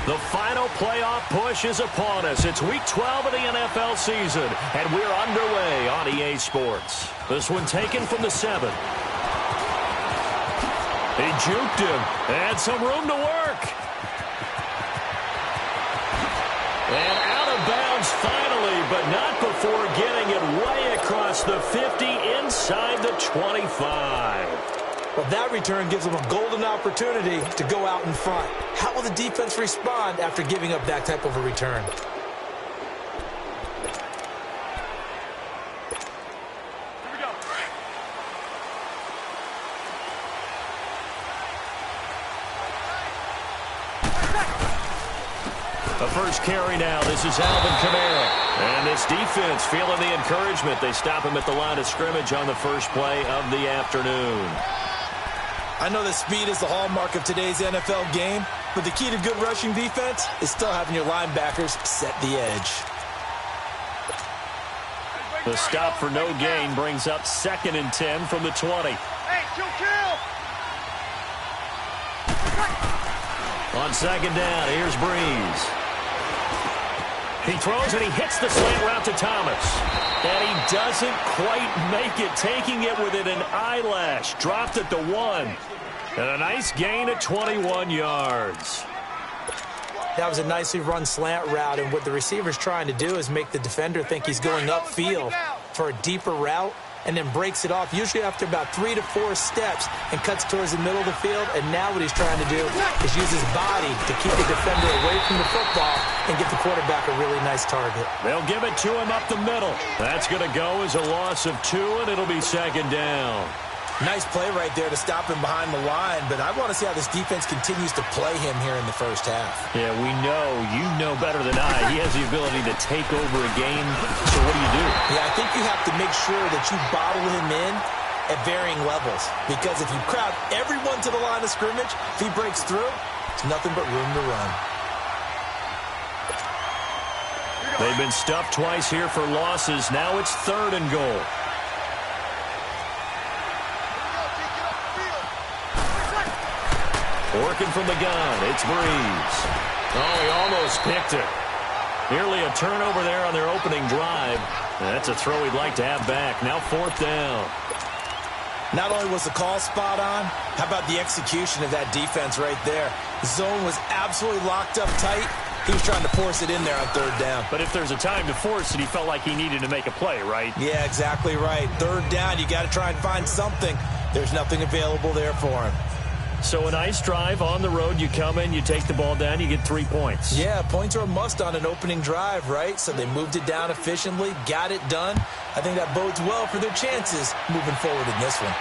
The final playoff push is upon us. It's Week 12 of the NFL season, and we're underway on EA Sports. This one taken from the 7. He juked him. Had some room to work. And out of bounds finally, but not before getting it way across the 50 inside the 25. Well, that return gives them a golden opportunity to go out in front. How will the defense respond after giving up that type of a return? Here we go. The first carry now. This is Alvin Kamara. And this defense feeling the encouragement. They stop him at the line of scrimmage on the first play of the afternoon. I know that speed is the hallmark of today's NFL game, but the key to good rushing defense is still having your linebackers set the edge. The stop for no gain brings up 2nd and 10 from the 20. Hey, kill! On 2nd down, here's Breeze. He throws and he hits the slant route to Thomas. And he doesn't quite make it, taking it within an eyelash. Dropped at the 1. And a nice gain of 21 yards. That was a nicely run slant route, and what the receiver's trying to do is make the defender think he's going upfield for a deeper route, and then breaks it off, usually after about 3 to 4 steps, and cuts towards the middle of the field. And now what he's trying to do is use his body to keep the defender away from the football and get the quarterback a really nice target. They'll give it to him up the middle. That's going to go as a loss of 2, and it'll be 2nd down. Nice play right there to stop him behind the line, but I want to see how this defense continues to play him here in the first half. Yeah, we know. You know better than I. He has the ability to take over a game. So what do? Yeah, I think you have to make sure that you bottle him in at varying levels, because if you crowd everyone to the line of scrimmage, if he breaks through, it's nothing but room to run. They've been stuffed twice here for losses. Now it's 3rd and goal. Working from the gun, it's Breeze. Oh, he almost picked it. Nearly a turnover there on their opening drive. That's a throw he'd like to have back. Now 4th down. Not only was the call spot on, how about the execution of that defense right there? The zone was absolutely locked up tight. He was trying to force it in there on 3rd down. But if there's a time to force it, he felt like he needed to make a play, right? Yeah, exactly right. 3rd down, you got to try and find something. There's nothing available there for him. So a nice drive on the road. You come in, you take the ball down, you get 3 points. Yeah, points are a must on an opening drive, right? So they moved it down efficiently, got it done. I think that bodes well for their chances moving forward in this one.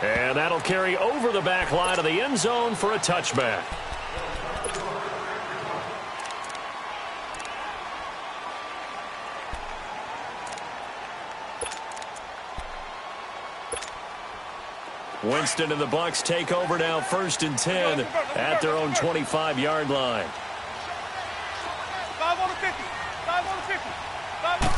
And that'll carry over the back line of the end zone for a touchback. Winston and the Bucs take over now, 1st and 10 at their own 25-yard line. 5 on the 50. 5 on the 50. 5 on the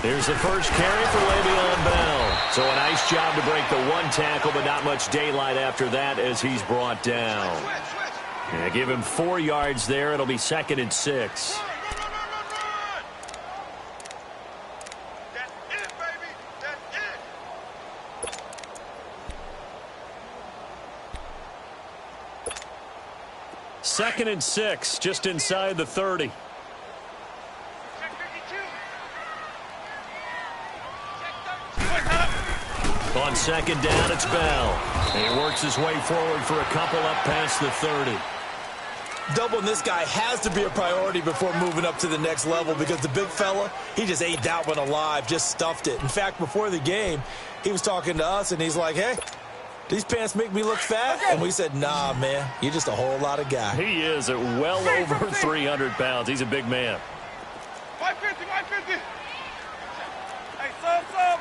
50. Here's the first carry for Le'Veon Bell. So a nice job to break the 1 tackle, but not much daylight after that as he's brought down. Yeah, give him 4 yards there. It'll be 2nd and 6. Second and 6, just inside the 30. On 2nd down, it's Bell. He works his way forward for a couple up past the 30. Doubling this guy has to be a priority before moving up to the next level, because the big fella, he just ate that one alive, just stuffed it. In fact, before the game, he was talking to us, and he's like, hey, these pants make me look fat? And we said, nah, man, you're just a whole lot of guy. He is at well over 300 pounds. He's a big man. 550, 550. Hey, sub. Let's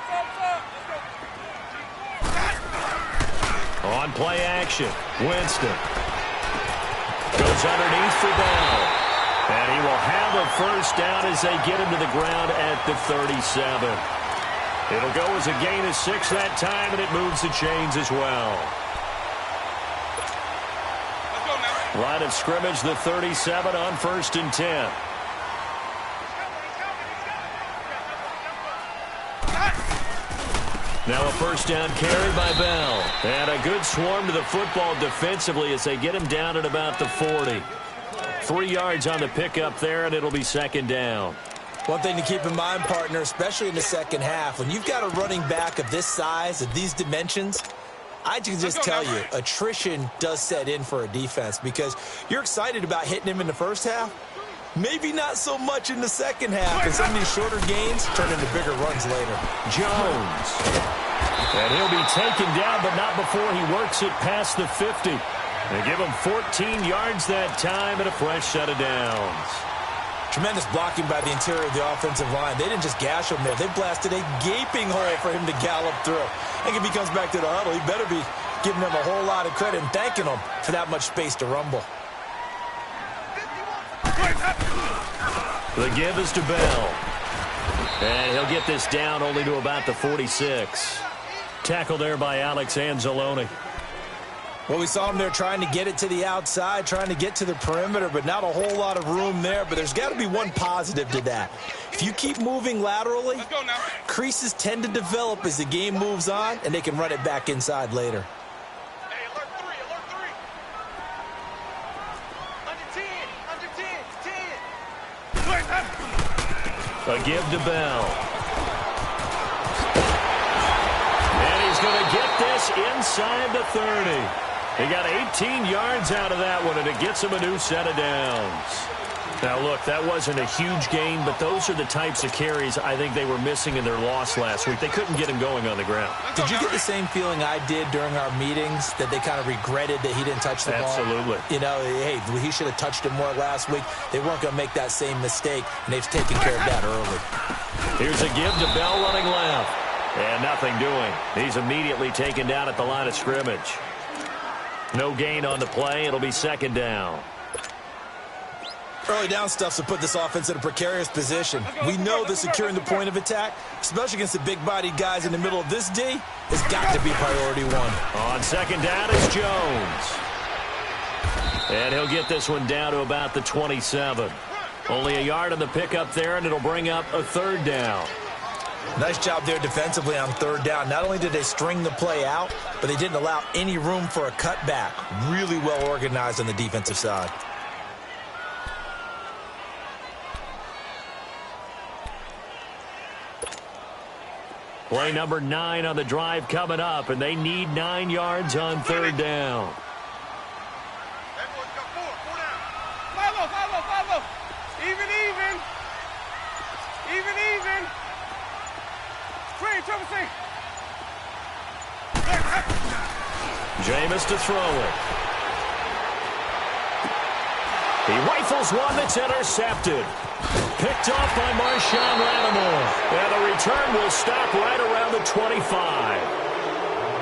go. On play action, Winston goes underneath for Bell. And he will have a first down as they get him to the ground at the 37. It'll go as a gain of 6 that time, and it moves the chains as well. Let's go, man. Line of scrimmage, the 37 on 1st and 10. Now a first down carry by Bell. And a good swarm to the football defensively as they get him down at about the 40. 3 yards on the pickup there, and it'll be 2nd down. One thing to keep in mind, partner, especially in the second half, when you've got a running back of this size, of these dimensions, I can just tell you, attrition does set in for a defense because you're excited about hitting him in the first half. Maybe not so much in the second half, and some of these shorter gains turn into bigger runs later. Jones. And he'll be taken down, but not before he works it past the 50. They give him 14 yards that time and a fresh set of downs. Tremendous blocking by the interior of the offensive line. They didn't just gash him there. They blasted a gaping hole for him to gallop through. I think if he comes back to the huddle, he better be giving them a whole lot of credit and thanking them for that much space to rumble. The give is to Bell. And he'll get this down only to about the 46. Tackle there by Alex Anzalone. Well, we saw him there trying to get it to the outside, trying to get to the perimeter, but not a whole lot of room there. But there's got to be one positive to that. If you keep moving laterally, creases tend to develop as the game moves on, and they can run it back inside later. Hey, alert 3, alert 3. Under 10, 10. A give to Bell. And he's going to get this inside the 30. He got 18 yards out of that one, and it gets him a new set of downs. Now, look, that wasn't a huge gain, but those are the types of carries I think they were missing in their loss last week. They couldn't get him going on the ground. Did you get the same feeling I did during our meetings, that they kind of regretted that he didn't touch the ball? Absolutely. You know, hey, he should have touched it more last week. They weren't going to make that same mistake, and they've taken care of that early. Here's a give to Bell running left. And nothing doing. He's immediately taken down at the line of scrimmage. No gain on the play. It'll be 2nd down. Early down stuff to put this offense in a precarious position. We know that securing the point of attack, especially against the big-bodied guys in the middle of this D, has got to be priority one. On 2nd down is Jones. And he'll get this one down to about the 27. Only a yard on the pickup there, and it'll bring up a 3rd down. Nice job there defensively on 3rd down. Not only did they string the play out, but they didn't allow any room for a cutback. Really well organized on the defensive side. Play number 9 on the drive coming up, and they need 9 yards on 3rd down. Everyone's got 4 down. 5-0. Even. Trouble C. Jameis to throw it. He rifles one that's intercepted. Picked off by Marshawn Lattimore. And the return will stop right around the 25.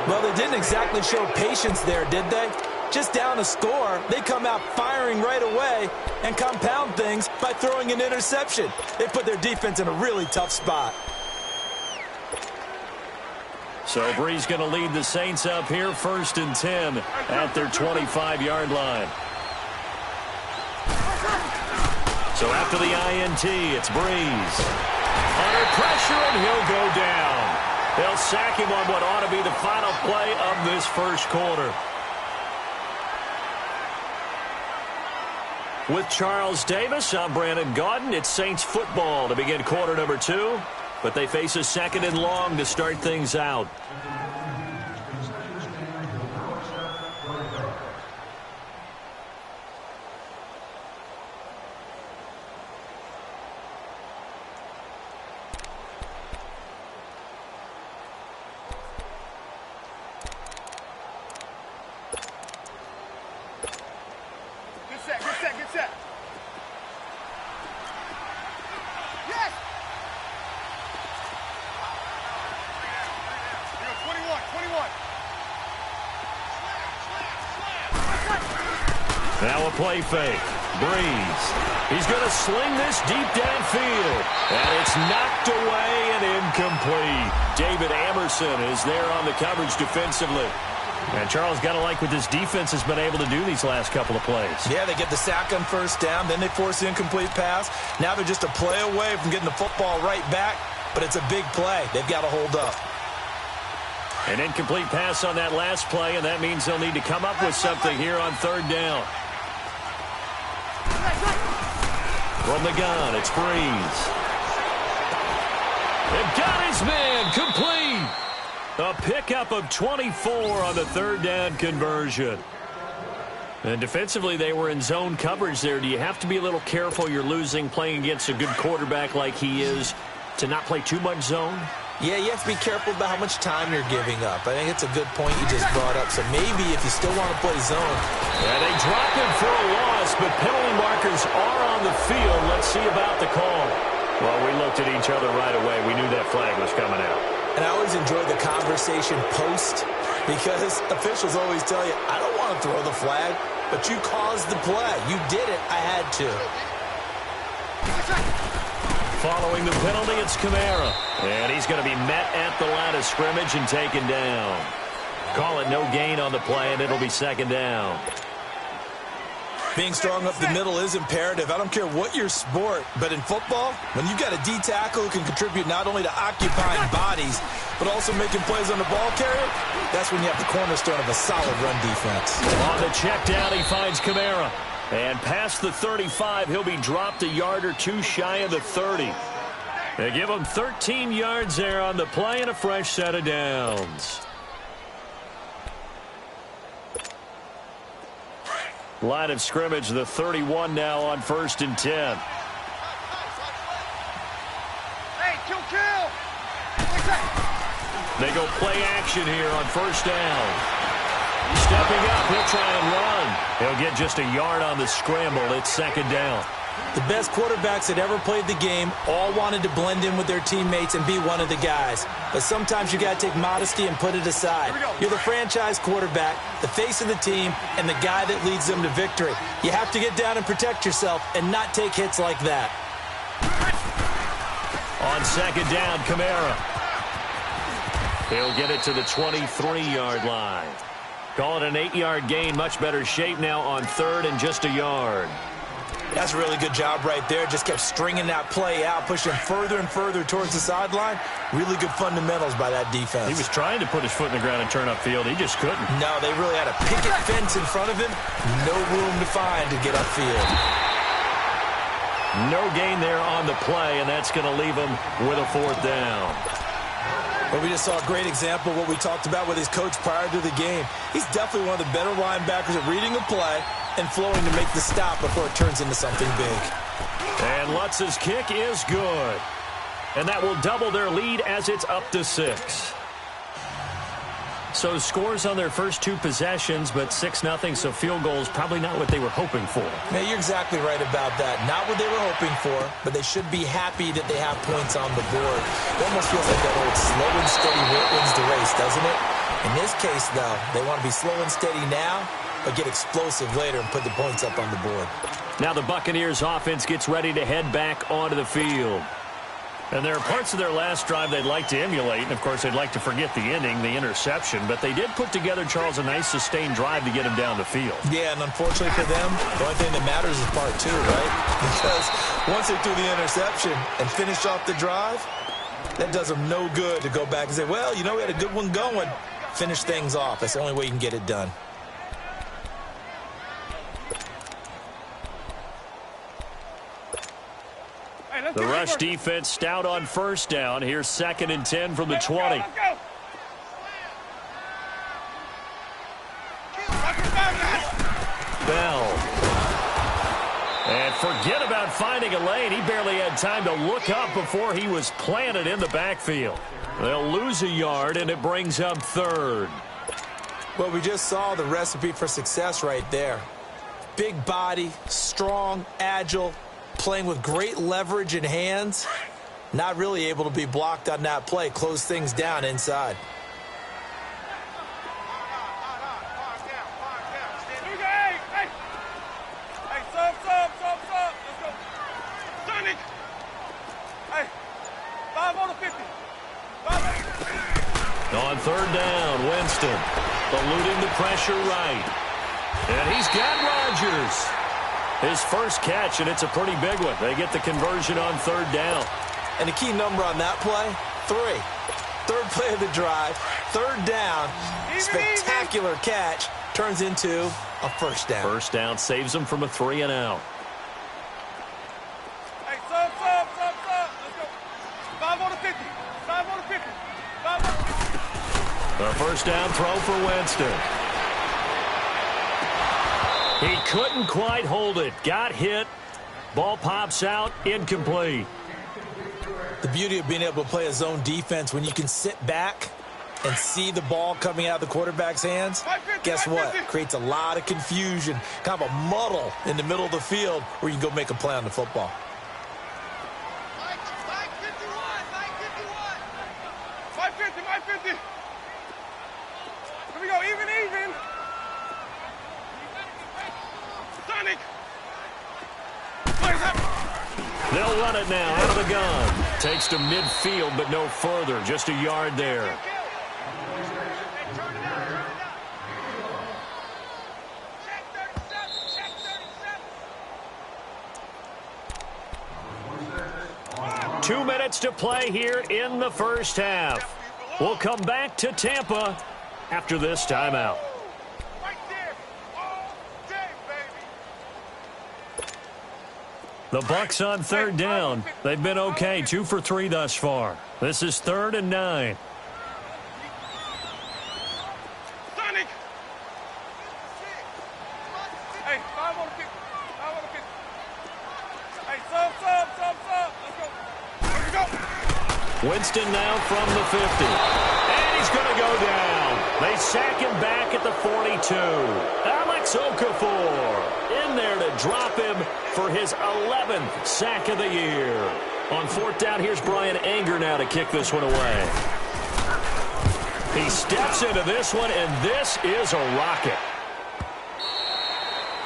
Well, they didn't exactly show patience there, did they? Just down a score, they come out firing right away and compound things by throwing an interception. They put their defense in a really tough spot. So Brees going to lead the Saints up here, 1st and 10 at their 25-yard line. So after the INT, it's Brees. Under pressure, and he'll go down. They'll sack him on what ought to be the final play of this first quarter. With Charles Davis, I'm Brandon Gaudin. It's Saints football to begin quarter number 2. But they face a 2nd and long to start things out. Good set. Yes! 21. Now a play fake. Brees. He's going to sling this deep downfield. And it's knocked away and incomplete. David Amerson is there on the coverage defensively. And Charles, got to like what this defense has been able to do these last couple of plays. Yeah, they get the sack on first down, then they force the incomplete pass. Now they're just a play away from getting the football right back, but it's a big play. They've got to hold up. An incomplete pass on that last play, and that means they'll need to come up with something here on third down. From the gun, it's Breeze. They've got his man complete. A pickup of 24 on the third down conversion. And defensively, they were in zone coverage there. Do you have to be a little careful? You're losing playing against a good quarterback like he is to not play too much zone? Yeah, you have to be careful about how much time you're giving up. I think it's a good point you just brought up. So maybe if you still want to play zone. Yeah, they drop him for a loss, but penalty markers are on the field. Let's see about the call. Well, we looked at each other right away. We knew that flag was coming out. And I always enjoy the conversation post because officials always tell you, I don't want to throw the flag, but you caused the play. You did it. I had to. Following the penalty, it's Kamara. And he's going to be met at the line of scrimmage and taken down. Call it no gain on the play, and it'll be second down. Being strong up the middle is imperative. I don't care what your sport, but in football, when you've got a D tackle who can contribute not only to occupying bodies, but also making plays on the ball carrier, that's when you have the cornerstone of a solid run defense. On the check down, he finds Kamara. And past the 35, he'll be dropped a yard or two shy of the 30. They give him 13 yards there on the play and a fresh set of downs. Line of scrimmage, the 31 now on 1st and 10. Hey, kill. They go play action here on 1st down. Stepping up, he'll try and run. He'll get just a yard on the scramble. It's 2nd down. The best quarterbacks that ever played the game all wanted to blend in with their teammates and be one of the guys. But sometimes you got to take modesty and put it aside. You're the franchise quarterback, the face of the team, and the guy that leads them to victory. You have to get down and protect yourself and not take hits like that. On 2nd down, Kamara. He'll get it to the 23-yard line. Call it an 8-yard gain. Much better shape now on 3rd and just a yard. That's a really good job right there. Just kept stringing that play out, pushing further and further towards the sideline. Really good fundamentals by that defense. He was trying to put his foot in the ground and turn upfield. He just couldn't. No, they really had a picket fence in front of him. No room to find to get upfield. No gain there on the play, and that's going to leave him with a 4th down. Well, we just saw a great example of what we talked about with his coach prior to the game. He's definitely one of the better linebackers at reading a play and flowing to make the stop before it turns into something big. And Lutz's kick is good. And that will double their lead as it's up to 6. So scores on their first 2 possessions, but 6-0, so field goals probably not what they were hoping for. Yeah, you're exactly right about that. Not what they were hoping for, but they should be happy that they have points on the board. It almost feels like that old slow and steady wins the race, doesn't it? In this case, though, they want to be slow and steady now, but get explosive later and put the points up on the board. Now the Buccaneers offense gets ready to head back onto the field. And there are parts of their last drive they'd like to emulate. And, of course, they'd like to forget the ending, the interception. But they did put together, Charles, a nice sustained drive to get him down the field. Yeah, and unfortunately for them, the only thing that matters is part 2, right? Because once they threw the interception and finished off the drive, that does them no good to go back and say, well, you know, we had a good one going. Finish things off. That's the only way you can get it done. The rush defense stout on 1st down. Here's 2nd and 10 from the 20. Bell. And forget about finding a lane. He barely had time to look up before he was planted in the backfield. They'll lose a yard, and it brings up 3rd. Well, we just saw the recipe for success right there. Big body, strong, agile, playing with great leverage in hands. Not really able to be blocked on that play. Close things down inside. On 3rd down, Winston. eluding the pressure right. And he's got Rodgers. His first catch, and it's a pretty big one. They get the conversion on third down. And the key number on that play, 3. Third play of the drive, third down, spectacular catch, turns into a first down. First down saves them from a 3-and-out. Hey, sub. Let's go. 5 on the 50. 5 on the 50. 5 on the 50. A first down throw for Winston. He couldn't quite hold it. Got hit. Ball pops out. Incomplete. The beauty of being able to play a zone defense when you can sit back and see the ball coming out of the quarterback's hands, guess what? Creates a lot of confusion, kind of a muddle in the middle of the field where you can go make a play on the football. Mike 50. Here we go, even. Sonic. They'll run it now out of the gun. Takes to midfield, but no further. Just a yard there. Check 37. 2 minutes to play here in the first half. We'll come back to Tampa after this timeout. Right there. All day, baby. The Bucs on third down. They've been okay, 2 for 3 thus far. This is 3rd and 9. Sonic. Hey, 5 on the 50. 5 on the 50. Hey, sub. Let's go. Winston now from the 50. And he's going to go down. They sack him back at the 42. Alex Okafor in there to drop him for his 11th sack of the year. On 4th down, here's Brian Anger now to kick this one away. He steps into this one, and this is a rocket.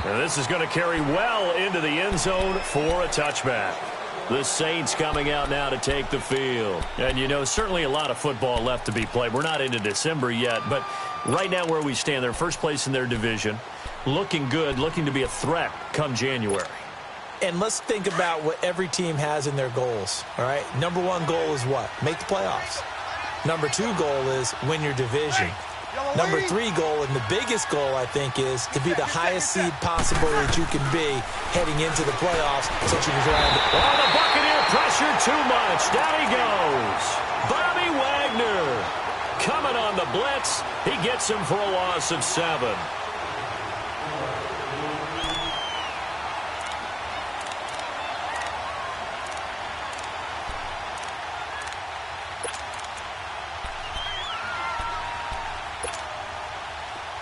And this is going to carry well into the end zone for a touchback. The Saints coming out now to take the field. And, you know, certainly a lot of football left to be played. We're not into December yet, but right now where we stand, they're first place in their division. Looking good, looking to be a threat come January. And let's think about what every team has in their goals, all right? Number 1 goal is what? Make the playoffs. Number 2 goal is win your division. Number 3 goal, and the biggest goal, I think, is to be the highest seed possible that you can be heading into the playoffs so that you can grind it. Oh, the Buccaneer pressure too much. Down he goes. Bobby Wagner coming on the blitz. He gets him for a loss of 7.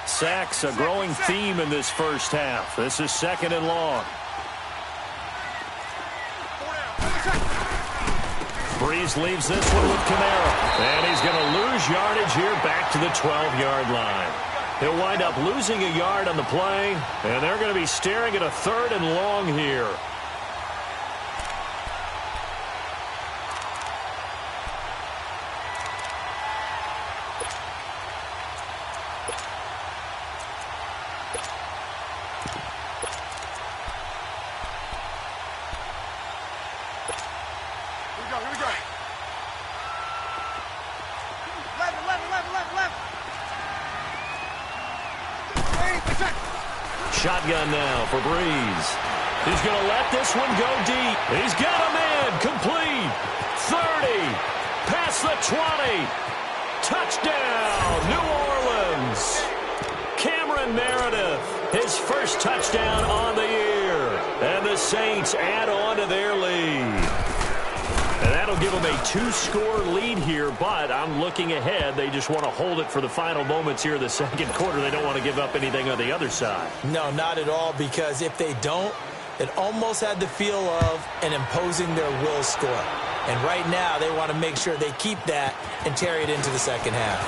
Sacks, a growing theme in this first half. This is 2nd and long. Breeze leaves this one with Kamara. And he's going to lose yardage here back to the 12-yard line. He'll wind up losing a yard on the play, and they're going to be staring at a 3rd and long here. Shotgun now for Breeze. He's going to let this one go deep. He's got a man. Complete. 30. Past the 20. Touchdown, New Orleans. Cameron Meredith, his first touchdown on the year. And the Saints add on to their lead. And that'll give them a 2-score lead here, but I'm looking ahead. They just want to hold it for the final moments here in the second quarter. They don't want to give up anything on the other side. No, not at all, because if they don't, it almost had the feel of an imposing their will score. And right now, they want to make sure they keep that and carry it into the second half.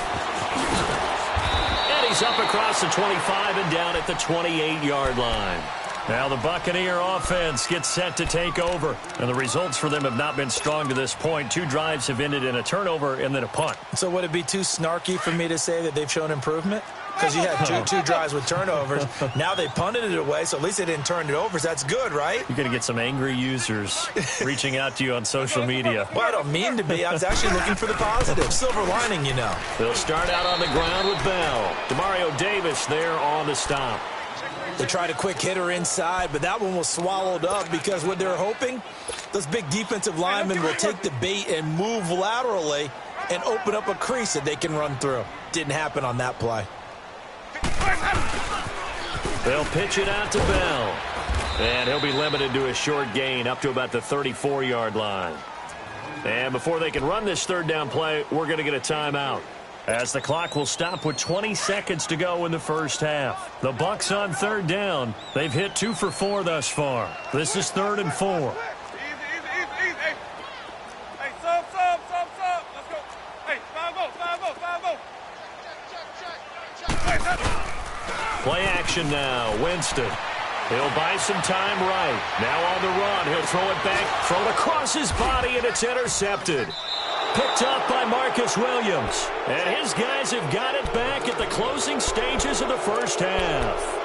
And he's up across the 25 and down at the 28-yard line. Now the Buccaneer offense gets set to take over. And the results for them have not been strong to this point. 2 drives have ended in a turnover and then a punt. So would it be too snarky for me to say that they've shown improvement? because you had two drives with turnovers. Now they punted it away, so at least they didn't turn it over, so that's good, right? You're going to get some angry users reaching out to you on social media. Well, I don't mean to be. I was actually looking for the positive. Silver lining, you know. They'll start out on the ground with Bell. Demario Davis there on the stop. They tried a quick hitter inside, but that one was swallowed up because what they're hoping, those big defensive linemen will take the bait and move laterally and open up a crease that they can run through. Didn't happen on that play. They'll pitch it out to Bell. And he'll be limited to a short gain up to about the 34-yard line. And before they can run this third down play, we're going to get a timeout, as the clock will stop with 20 seconds to go in the first half. The Bucs on third down. They've hit 2 for 4 thus far. This is 3rd and 4. Easy. Hey, sub. Let's go. Hey, 5-0. Play action now. Winston. He'll buy some time right. Now on the run. He'll throw it back. Thrown across his body, and it's intercepted. Picked up by Marcus Williams. And his guys have got it back at the closing stages of the first half.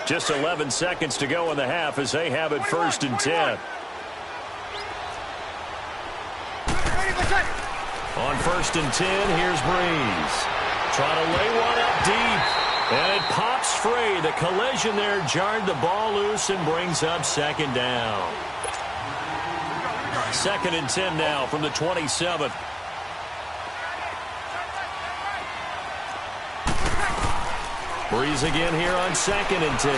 Just 11 seconds to go in the half as they have it 1st and 10. On 1st and 10, here's Breeze. Trying to lay one up deep. And it pops free. The collision there jarred the ball loose and brings up 2nd down. 2nd and 10 now from the 27. Breeze again here on 2nd and 10.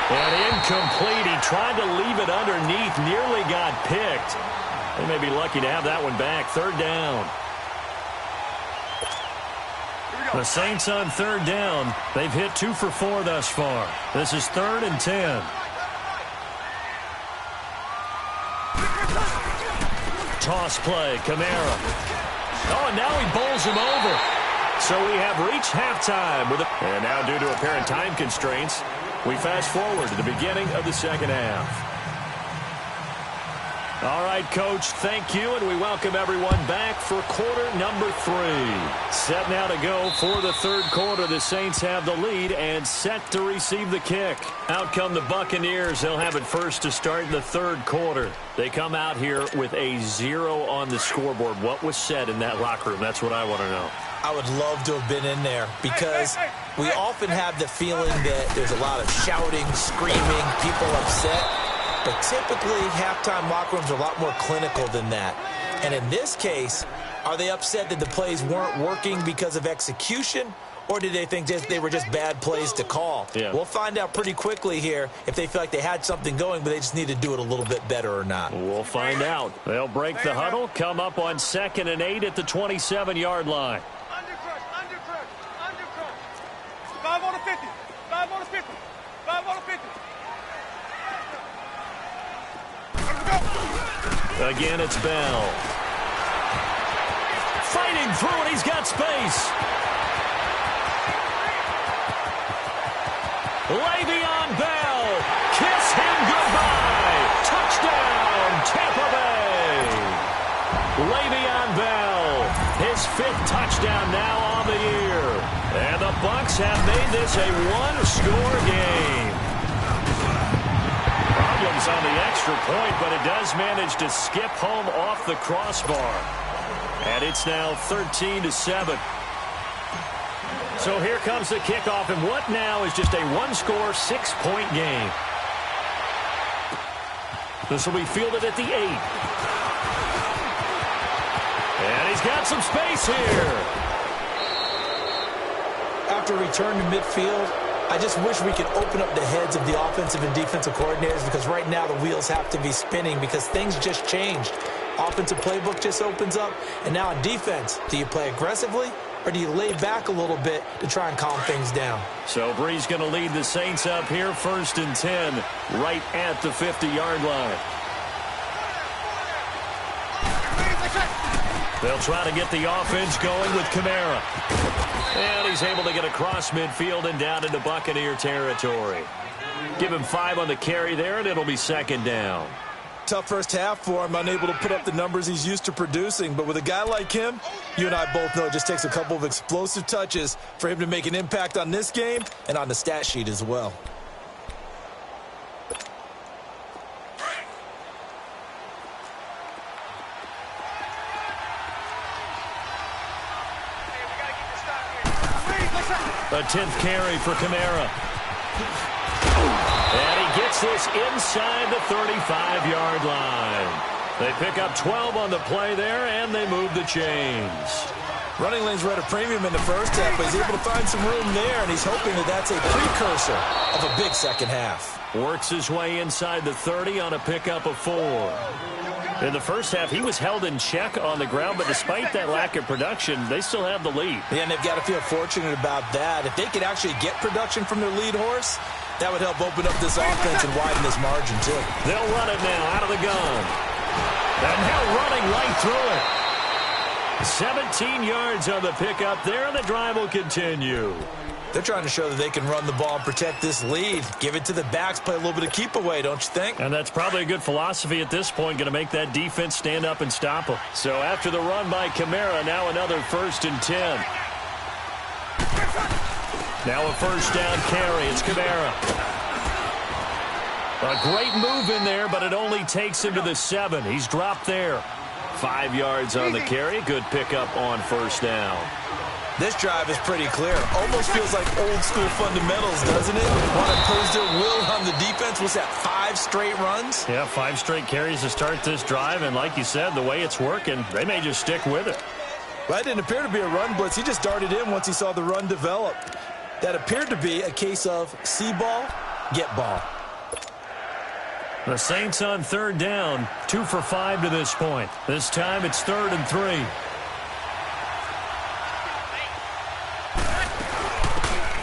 And incomplete. He tried to leave it underneath. Nearly got picked. They may be lucky to have that one back. 3rd down. The Saints on 3rd down. They've hit 2 for 4 thus far. This is 3rd and 10. Toss play. Kamara. Oh, and now he bowls him over. So we have reached halftime with and now due to apparent time constraints, we fast forward to the beginning of the second half. All right, Coach, thank you, and we welcome everyone back for quarter number 3. Set now to go for the third quarter. The Saints have the lead and set to receive the kick. Out come the Buccaneers. They'll have it first to start the third quarter. They come out here with a 0 on the scoreboard. What was said in that locker room? That's what I want to know. I would love to have been in there because we often have the feeling that there's a lot of shouting, screaming, people upset. But typically, halftime locker rooms are a lot more clinical than that. And in this case, are they upset that the plays weren't working because of execution? Or did they think they were just bad plays to call? Yeah. We'll find out pretty quickly here if they feel like they had something going, but they just need to do it a little bit better or not. We'll find out. They'll break the huddle, come up on 2nd and 8 at the 27-yard line. Under crush. 5 on the 50. 5 on the 50. 5 on the 50. Again, it's Bell. Fighting through, and he's got space. Le'Veon Bell. Kiss him goodbye. Touchdown, Tampa Bay. Le'Veon Bell. His 5th touchdown now on the year. And the Bucs have made this a one-score game. Problems on the extra point, but it does manage to skip home off the crossbar. And it's now 13-7. So here comes the kickoff, and what now is just a one-score, 6-point game. This will be fielded at the 8. And he's got some space here. After return to midfield, I just wish we could open up the heads of the offensive and defensive coordinators, because right now the wheels have to be spinning because things just changed. Offensive playbook just opens up, and now on defense, do you play aggressively or do you lay back a little bit to try and calm things down? So Breeze going to lead the Saints up here 1st and 10 right at the 50-yard line. They'll try to get the offense going with Kamara. And he's able to get across midfield and down into Buccaneer territory. Give him 5 on the carry there, and it'll be second down. Tough first half for him, unable to put up the numbers he's used to producing. But with a guy like him, you and I both know it just takes a couple of explosive touches for him to make an impact on this game and on the stat sheet as well. A 10th carry for Kamara. And he gets this inside the 35-yard line. They pick up 12 on the play there, and they move the chains. Running lanes were at a premium in the first half, but he's able to find some room there, and he's hoping that that's a precursor of a big second half. Works his way inside the 30 on a pickup of 4. In the first half, he was held in check on the ground, but despite that lack of production, they still have the lead. Yeah, and they've got to feel fortunate about that. If they could actually get production from their lead horse, that would help open up this offense and widen this margin, too. They'll run it now out of the gun. And now running right through it. 17 yards on the pickup there, and the drive will continue. They're trying to show that they can run the ball and protect this lead. Give it to the backs, play a little bit of keep away, don't you think? And that's probably a good philosophy at this point, going to make that defense stand up and stop them. So after the run by Kamara, now another 1st and 10. Now a first down carry. It's Kamara. A great move in there, but it only takes him to the 7. He's dropped there. 5 yards on the carry. Good pickup on first down. This drive is pretty clear. Almost feels like old-school fundamentals, doesn't it? Want to impose their will on the defense. What's that, 5 straight runs? Yeah, 5 straight carries to start this drive, and like you said, the way it's working, they may just stick with it. Well, that didn't appear to be a run blitz. He just darted in once he saw the run develop. That appeared to be a case of see ball, get ball. The Saints on 3rd down, 2 for 5 to this point. This time it's 3rd and 3.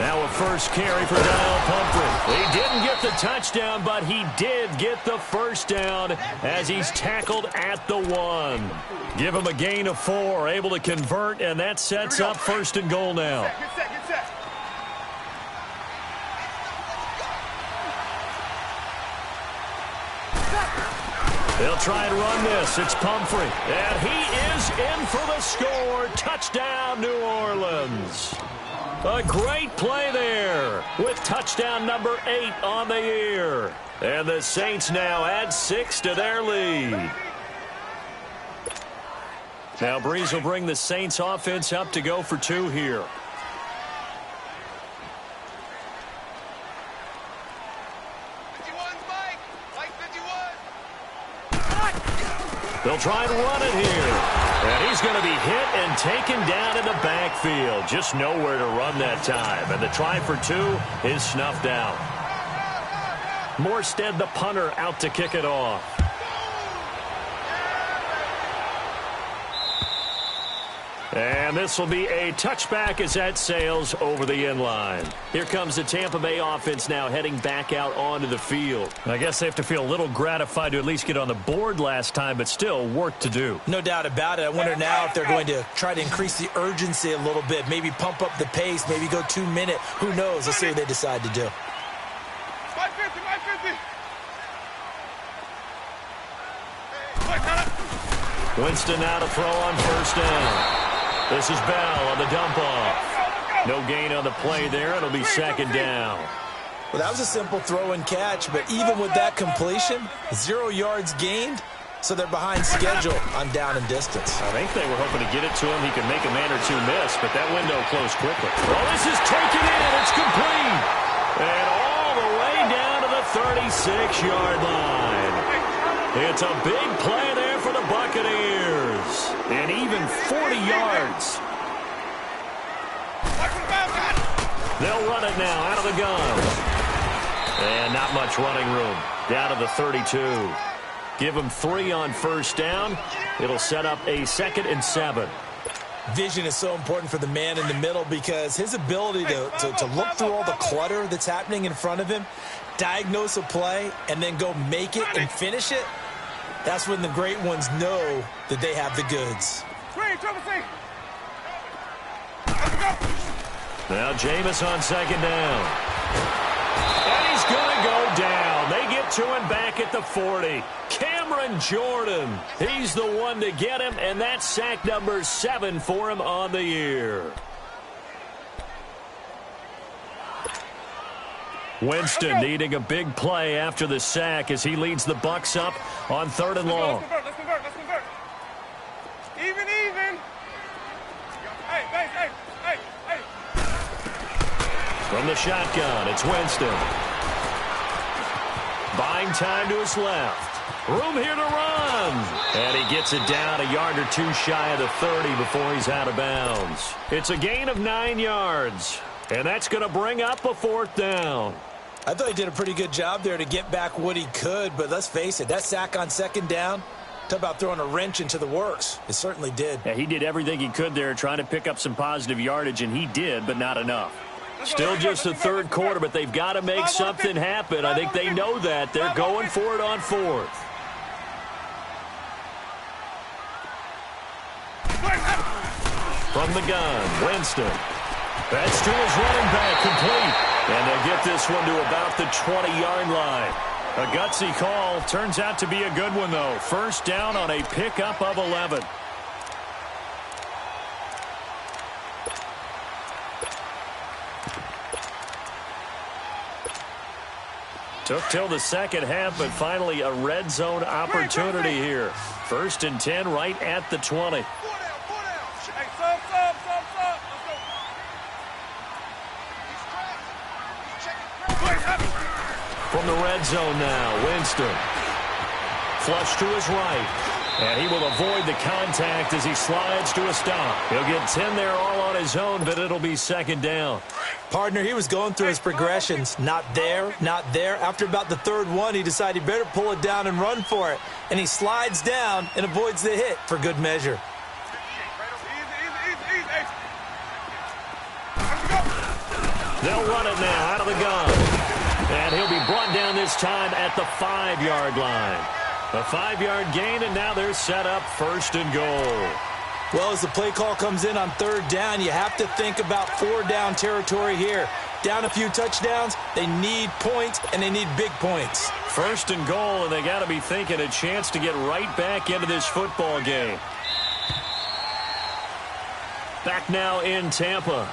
Now a first carry for Dial Pumphrey. He didn't get the touchdown, but he did get the first down as he's tackled at the 1. Give him a gain of 4, able to convert, and that sets up 1st and goal now. Get set. They'll try and run this. It's Pumphrey. And he is in for the score. Touchdown, New Orleans. A great play there with touchdown number 8 on the year. And the Saints now add 6 to their lead. Now Breeze will bring the Saints offense up to go for 2 here. They'll try and run it here. And he's going to be hit and taken down in the backfield. Just nowhere to run that time. And the try for 2 is snuffed out. Morstead, the punter, out to kick it off. And this will be a touchback as that sails over the end line. Here comes the Tampa Bay offense now heading back out onto the field. I guess they have to feel a little gratified to at least get on the board last time, but still work to do. No doubt about it. I wonder now if they're going to try to increase the urgency a little bit, maybe pump up the pace, maybe go 2 minute. Who knows? Let's see what they decide to do. 550. Winston now to throw on first down. This is Bell on the dump-off. No gain on the play there. It'll be second down. Well, that was a simple throw and catch, but even with that completion, 0 yards gained, so they're behind schedule on down and distance. I think they were hoping to get it to him. He could make a man or 2 miss, but that window closed quickly. Well, this is taken in. It's complete. And all the way down to the 36-yard line. It's a big play there for the Buccaneers. And even 40 yards. They'll run it now out of the gun. And not much running room. Down to the 32. Give them 3 on first down. It'll set up a 2nd and 7. Vision is so important for the man in the middle because his ability to look through all the clutter that's happening in front of him, diagnose a play, and then go make it and finish it, that's when the great ones know that they have the goods. Screen, triple C. Let's go. Now Jameis on second down. And he's going to go down. They get to him back at the 40. Cameron Jordan, he's the one to get him, and that's sack number 7 for him on the year. Winston needing a big play after the sack as he leads the Bucs up on 3rd and long. Let's convert. Even. Hey. From the shotgun, it's Winston. Buying time to his left. Room here to run. And he gets it down a yard or two shy of the 30 before he's out of bounds. It's a gain of 9 yards. And that's going to bring up a 4th down. I thought he did a pretty good job there to get back what he could, but let's face it, that sack on 2nd down, talk about throwing a wrench into the works. It certainly did. Yeah, he did everything he could there trying to pick up some positive yardage, and he did, but not enough. Still just the 3rd quarter, but they've got to make something happen. I think they know that. They're going for it on 4th. From the gun, Winston. That's to his running back, complete. And they'll get this one to about the 20-yard line. A gutsy call. Turns out to be a good one, though. 1st down on a pickup of 11. Took till the 2nd half, but finally a red zone opportunity here. 1st and 10 right at the 20. Hey, sub. Let's go. From the red zone now, Winston. Flush to his right. And he will avoid the contact as he slides to a stop. He'll get 10 there all on his own, but it'll be 2nd down. Partner, he was going through his progressions. Not there, not there. After about the 3rd one, he decided he better pull it down and run for it. And he slides down and avoids the hit for good measure. Easy. They'll run it now out of the gun. And he'll be brought down this time at the 5-yard line. A 5-yard gain, and now they're set up 1st and goal. Well, as the play call comes in on 3rd down, you have to think about 4-down territory here. Down a few touchdowns, they need points, and they need big points. 1st and goal, and they got to be thinking a chance to get right back into this football game. Back now in Tampa.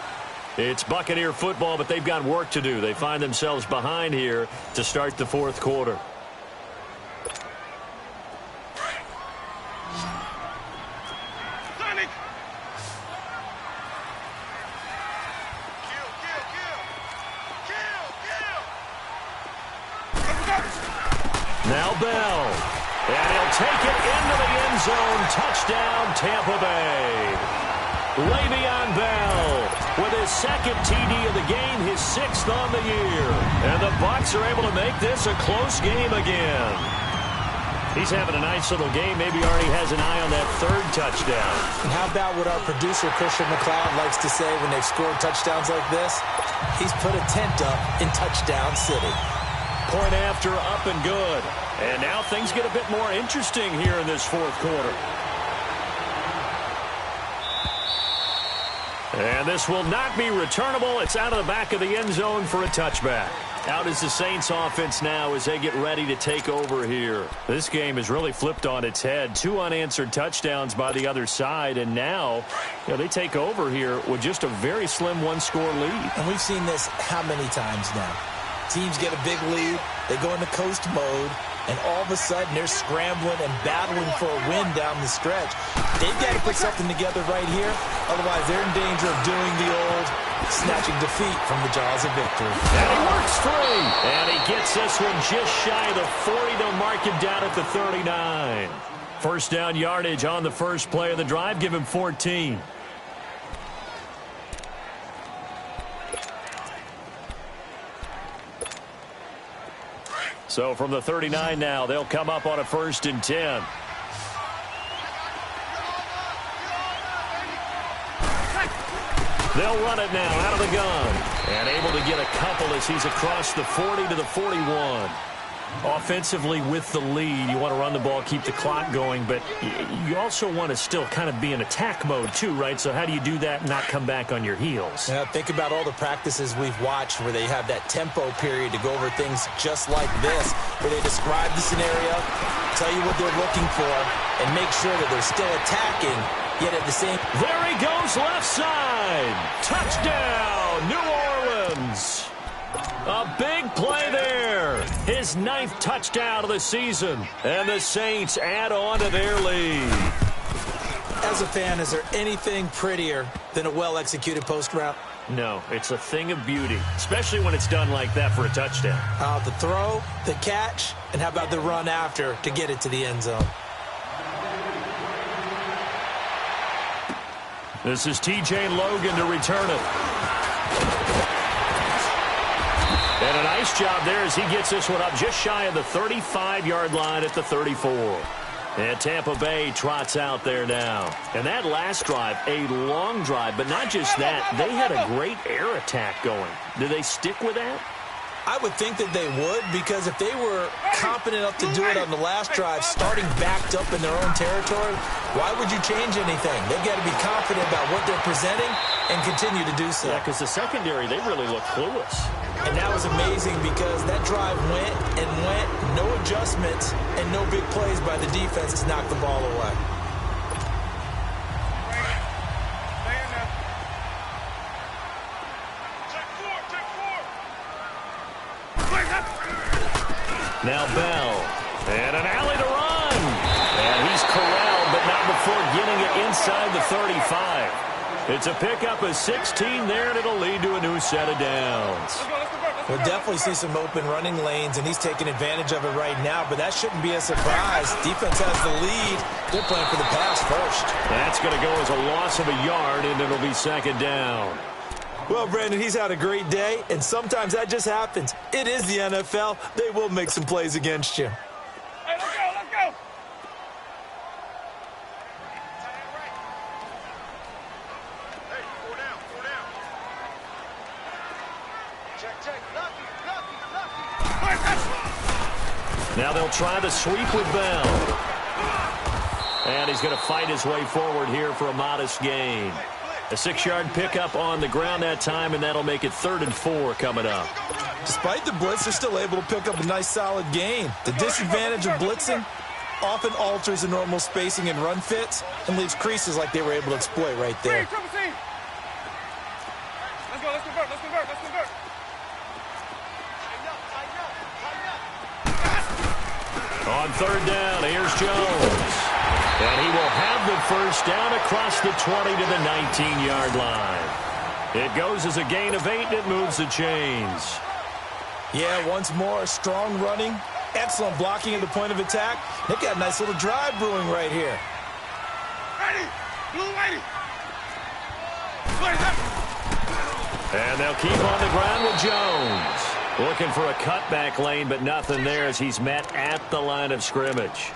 It's Buccaneer football, but they've got work to do. They find themselves behind here to start the 4th quarter. Now Bell. And he'll take it into the end zone. Touchdown, Tampa Bay. Le'Veon Bell with his 2nd TD of the game, his 6th on the year. And the Bucs are able to make this a close game again. He's having a nice little game. Maybe already has an eye on that 3rd touchdown. And how about what our producer, Christian McLeod, likes to say when they've scored touchdowns like this? He's put a tent up in Touchdown City. Point after, up and good. And now things get a bit more interesting here in this 4th quarter. And this will not be returnable. It's out of the back of the end zone for a touchback. Out is the Saints offense now as they get ready to take over here. This game has really flipped on its head. 2 unanswered touchdowns by the other side, and now they take over here with just a very slim 1-score lead. And we've seen this how many times now? Teams get a big lead, they go into coast mode, and all of a sudden they're scrambling and battling for a win down the stretch. They've got to put something together right here, otherwise they're in danger of doing the old snatching defeat from the jaws of victory. And he works free, and he gets this one just shy of the 40. They'll mark him down at the 39. 1st down yardage on the first play of the drive, give him 14. So from the 39 now, they'll come up on a 1st and 10. They'll run it now out of the gun. And able to get a couple as he's across the 40 to the 41. Offensively with the lead, you want to run the ball, keep the clock going, but you also want to still kind of be in attack mode too, right? So how do you do that and not come back on your heels? Yeah, think about all the practices we've watched where they have that tempo period to go over things just like this, where they describe the scenario, tell you what they're looking for, and make sure that they're still attacking, yet at the same... There he goes, left side. Touchdown, New Orleans. A big play there. His 9th touchdown of the season. And the Saints add on to their lead. As a fan, is there anything prettier than a well-executed post route? No, it's a thing of beauty, especially when it's done like that for a touchdown. The throw, the catch, and how about the run after to get it to the end zone? This is T.J. Logan to return it. And a nice job there as he gets this one up just shy of the 35-yard line at the 34. And Tampa Bay trots out there now. And that last drive, a long drive, but not just that. They had a great air attack going. Do they stick with that? I would think that they would, because if they were competent enough to do it on the last drive, starting backed up in their own territory, why would you change anything? They've got to be confident about what they're presenting and continue to do so. Yeah, because the secondary, they really look clueless. And that was amazing because that drive went and went, no adjustments, and no big plays by the defense to knock the ball away. Now Bell, and an alley to run. And he's corralled, but not before getting it inside the 35. It's a pickup of 16 there, and it'll lead to a new set of downs. We'll definitely see some open running lanes, and he's taking advantage of it right now, but that shouldn't be a surprise. Defense has the lead. They're playing for the pass first. That's going to go as a loss of a yard, and it'll be second down. Well, Brandon, he's had a great day, and sometimes that just happens. It is the NFL. They will make some plays against you. Hey, let's go, let's go. Hey, four down. Check. Lucky. Now they'll try the sweep with Bell. And he's going to fight his way forward here for a modest gain. A 6-yard pickup on the ground that time, and that'll make it 3rd and 4 coming up. Despite the blitz, they're still able to pick up a nice, solid gain. The disadvantage of blitzing often alters the normal spacing and run fits and leaves creases like they were able to exploit right there. Let's go, let's convert. On 3rd down, here's Jones. And he will have the first down across the 20 to the 19-yard line. It goes as a gain of 8, and it moves the chains. Yeah, once more, strong running, excellent blocking at the point of attack. They've got a nice little drive brewing right here. Ready, blue lady. And they'll keep on the ground with Jones. Looking for a cutback lane, but nothing there as he's met at the line of scrimmage.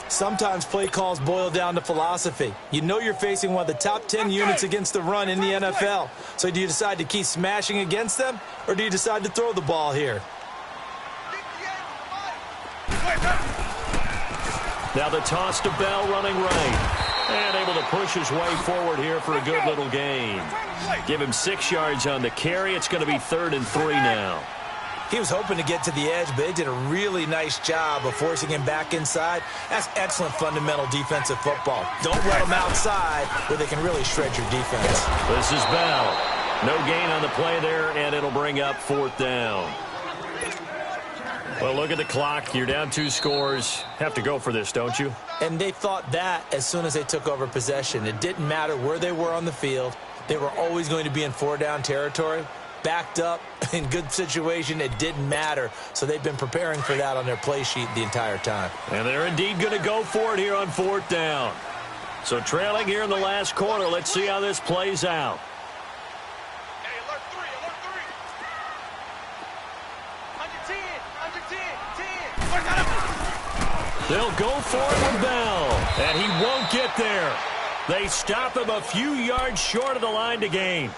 Sometimes play calls boil down to philosophy. You know you're facing one of the top 10 units against the run in the NFL. So do you decide to keep smashing against them, or do you decide to throw the ball here? Now the toss to Bell running right. And able to push his way forward here for a good little gain. Give him 6 yards on the carry. It's going to be 3rd and 3 now. He was hoping to get to the edge, but they did a really nice job of forcing him back inside. That's excellent fundamental defensive football. Don't let them outside where they can really shred your defense. This is Bell. No gain on the play there, and it'll bring up 4th down. Well, look at the clock. You're down 2 scores. Have to go for this, don't you? And they thought that as soon as they took over possession. It didn't matter where they were on the field. They were always going to be in 4-down territory. Backed up, in good situation, it didn't matter. So they've been preparing for that on their play sheet the entire time. And they're indeed going to go for it here on 4th down. So trailing here in the last quarter, let's see how this plays out. Hey, alert 3. They'll go for it with Bell, and he won't get there. They stop him a few yards short of the line to gain.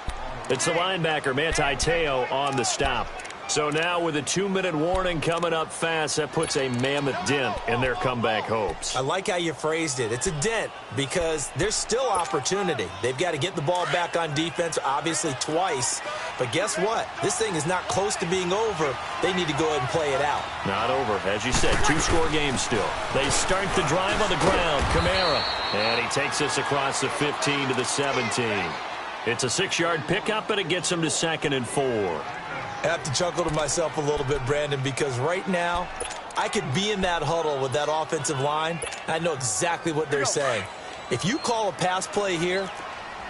It's the linebacker, Manti Te'o, on the stop. So now with a 2-minute warning coming up fast, that puts a mammoth dent in their comeback hopes. I like how you phrased it. It's a dent because there's still opportunity. They've got to get the ball back on defense, obviously twice. But guess what? This thing is not close to being over. They need to go ahead and play it out. Not over. As you said, 2-score game still. They start the drive on the ground. Kamara. And he takes us across the 15 to the 17. It's a 6-yard pickup, and it gets him to 2nd and 4. I have to chuckle to myself a little bit, Brandon, because right now I could be in that huddle with that offensive line. I know exactly what they're saying. If you call a pass play here,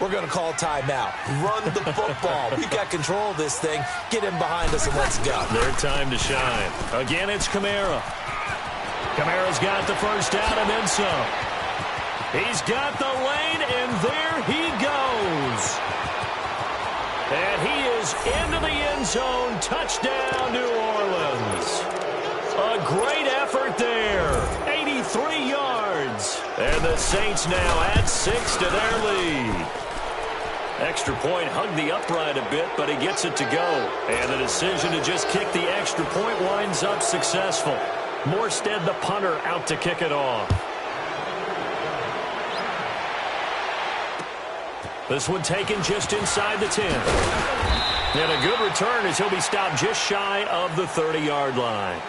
we're going to call timeout. Run the football. We've got control of this thing. Get him behind us and let's go. Their time to shine. Again, it's Kamara. Kamara's got the first down and then some. He's got the lane, and there he goes. And he is into the end zone. Touchdown, New Orleans. A great effort there. 83 yards. And the Saints now add 6 to their lead. Extra point hugged the upright a bit, but he gets it to go. And the decision to just kick the extra point winds up successful. Morstead, the punter, out to kick it off. This one taken just inside the 10. And a good return as he'll be stopped just shy of the 30-yard line.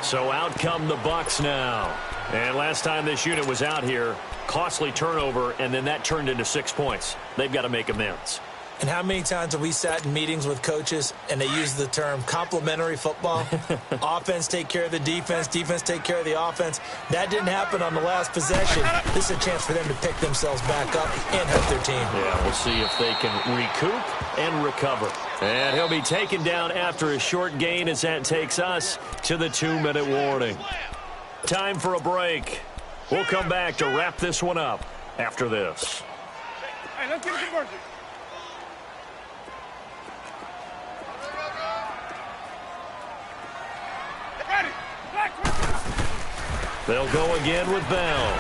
So out come the Bucs now. And last time this unit was out here, costly turnover, and then that turned into 6 points. They've got to make amends. And how many times have we sat in meetings with coaches and they use the term complementary football? Offense take care of the defense, defense take care of the offense. That didn't happen on the last possession. This is a chance for them to pick themselves back up and help their team. Yeah, we'll see if they can recoup and recover. And he'll be taken down after a short gain as that takes us to the 2-minute warning. Time for a break. We'll come back to wrap this one up after this. Hey, let's get a conversion. They'll go again with Bell.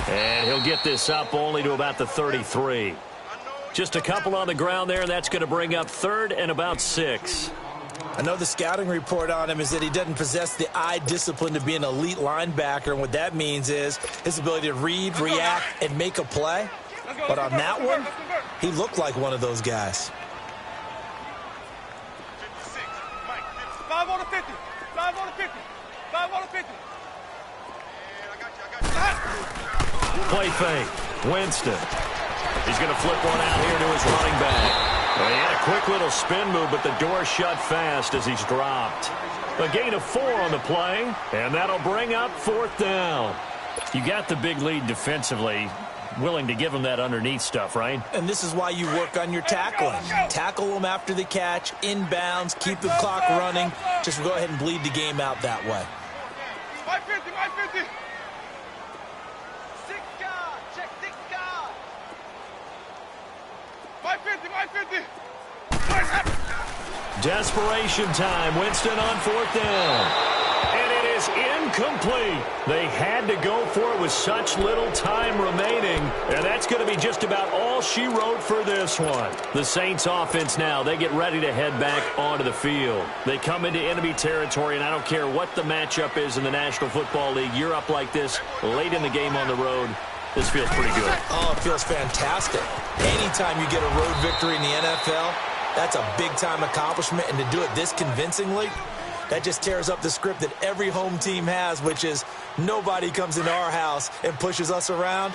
And he'll get this up only to about the 33. Just a couple on the ground there, and that's going to bring up 3rd and about 6. I know the scouting report on him is that he doesn't possess the eye discipline to be an elite linebacker, and what that means is his ability to read, react, and make a play. But on that one, he looked like one of those guys. 5 on the 50. 5 on the 50. 5 on the 50. Play fake. Winston. He's going to flip one out here to his running back. Well, he had a quick little spin move, but the door shut fast as he's dropped. A gain of 4 on the play, and that'll bring up 4th down. You got the big lead defensively. Willing to give him that underneath stuff, right? And this is why you work on your tackling. Tackle them after the catch, inbounds, keep the clock running. Just go ahead and bleed the game out that way. My 50, my 50. 6 guard, check 6 guard. My 50, my 50. Desperation time. Winston on 4th down. And it is incomplete. They had to go for it with such little time remaining. And that's going to be just about all she wrote for this one. The Saints offense now, they get ready to head back onto the field. They come into enemy territory, and I don't care what the matchup is in the National Football League. You're up like this late in the game on the road. This feels pretty good. Oh, it feels fantastic. Anytime you get a road victory in the NFL, that's a big-time accomplishment. And to do it this convincingly, that just tears up the script that every home team has, which is nobody comes into our house and pushes us around.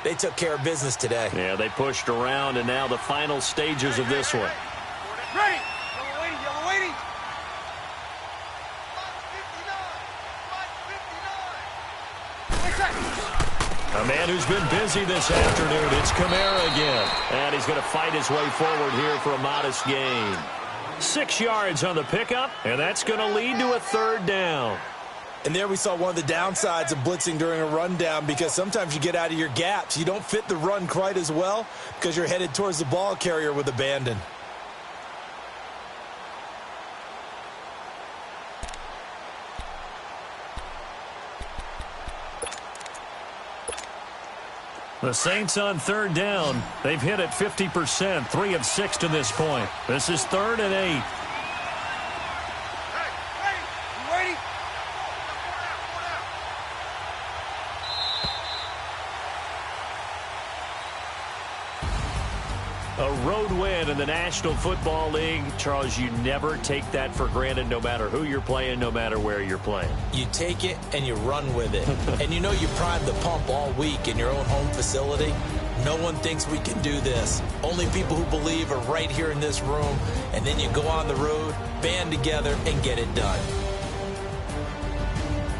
They took care of business today. Yeah, they pushed around, and now the final stages of this one. Ready. Yellow lady, yellow lady. A man who's been busy this afternoon. It's Kamara again. And he's going to fight his way forward here for a modest gain. 6 yards on the pickup, and that's going to lead to a 3rd down. And there we saw one of the downsides of blitzing during a rundown, because sometimes you get out of your gaps. You don't fit the run quite as well because you're headed towards the ball carrier with abandon. The Saints on third down. They've hit it 50%, 3 of 6 to this point. This is 3rd and 8. Hey, you ready? A road win in the National Football League. Charles, you never take that for granted no matter who you're playing, no matter where you're playing. You take it and you run with it. And you know you primed the pump all week in your own home facility. No one thinks we can do this. Only people who believe are right here in this room. And then you go on the road, band together, and get it done.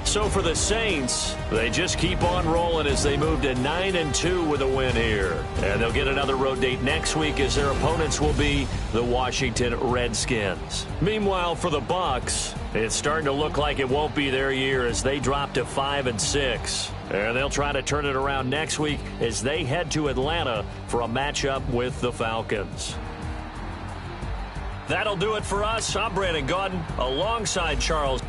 So for the Saints, they just keep on rolling as they move to 9-2 with a win here. And they'll get another road date next week as their opponents will be the Washington Redskins. Meanwhile, for the Bucs, it's starting to look like it won't be their year as they drop to 5-6. And they'll try to turn it around next week as they head to Atlanta for a matchup with the Falcons. That'll do it for us. I'm Brandon Gaudin alongside Charles.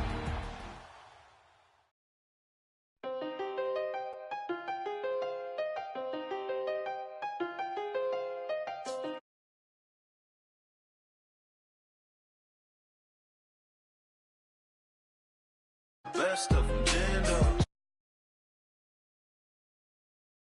Best of them,